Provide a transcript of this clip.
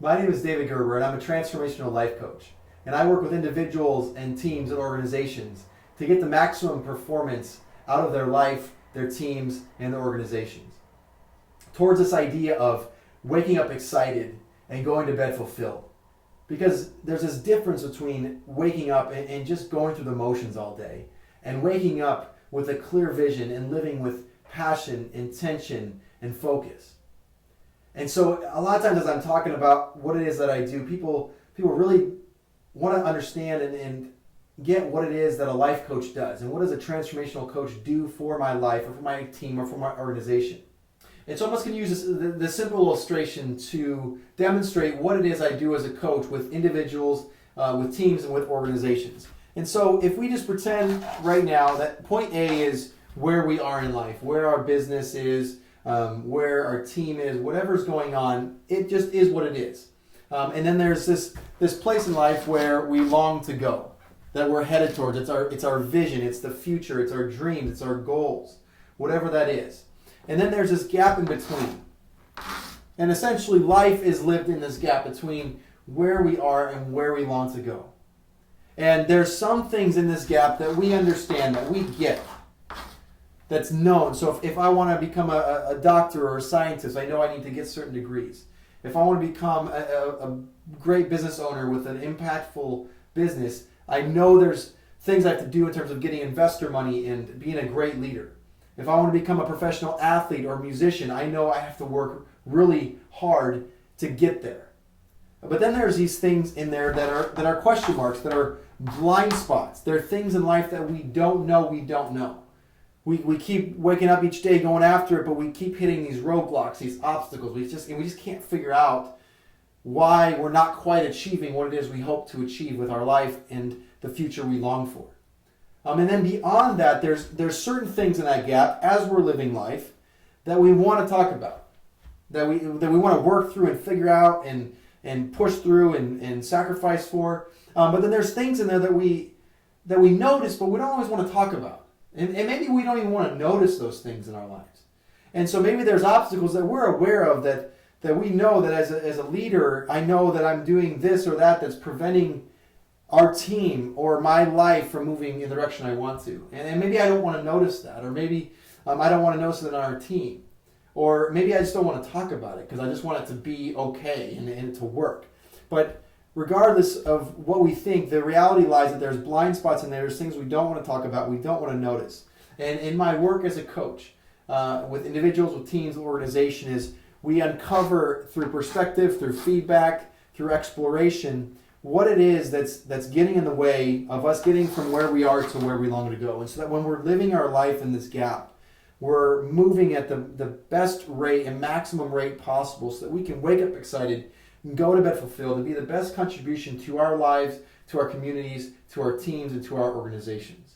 My name is David Gerber, and I'm a transformational life coach. And I work with individuals and teams and organizations to get the maximum performance out of their life, their teams, and their organizations. Towards this idea of waking up excited and going to bed fulfilled. Because there's this difference between waking up and just going through the motions all day, and waking up with a clear vision and living with passion, intention, and focus. And so a lot of times as I'm talking about what it is that I do, people really want to understand and get what it is that a life coach does, and what does a transformational coach do for my life or for my team or for my organization. And so I'm just going to use this simple illustration to demonstrate what it is I do as a coach with individuals, with teams, and with organizations. And so if we just pretend right now that point A is where we are in life, where our business is, where our team is, whatever's going on, it just is what it is. And then there's this place in life where we long to go, that we're headed towards. It's our vision, it's the future, it's our dreams, it's our goals, whatever that is. And then there's this gap in between. And essentially life is lived in this gap between where we are and where we long to go. And there's some things in this gap that we understand, that we get, that's known. So if I want to become a doctor or a scientist, I know I need to get certain degrees. If I want to become a great business owner with an impactful business, I know there's things I have to do in terms of getting investor money and being a great leader. If I want to become a professional athlete or musician, I know I have to work really hard to get there. But then there's these things in there that are question marks, that are blind spots. There are things in life that we don't know. We keep waking up each day going after it, but we keep hitting these roadblocks, these obstacles. We just can't figure out why we're not quite achieving what it is we hope to achieve with our life and the future we long for. And then beyond that, there's certain things in that gap as we're living life that we want to talk about, that we want to work through and figure out and push through and sacrifice for. But then there's things in there that we notice, but we don't always want to talk about. And maybe we don't even want to notice those things in our lives. And so maybe there's obstacles that we're aware of that we know that as a leader, I know that I'm doing this or that's preventing our team or my life from moving in the direction I want to. And maybe I don't want to notice that. Or maybe I don't want to notice it in our team. Or maybe I just don't want to talk about it because I just want it to be okay and to work. But regardless of what we think, the reality lies that there's blind spots in there. There's things we don't want to talk about, we don't want to notice. And in my work as a coach, with individuals, with teams, with organization, is we uncover through perspective, through feedback, through exploration, what it is that's getting in the way of us getting from where we are to where we long to go. And so that when we're living our life in this gap, we're moving at the best rate and maximum rate possible so that we can wake up excited and go to bed fulfilled and be the best contribution to our lives, to our communities, to our teams, and to our organizations.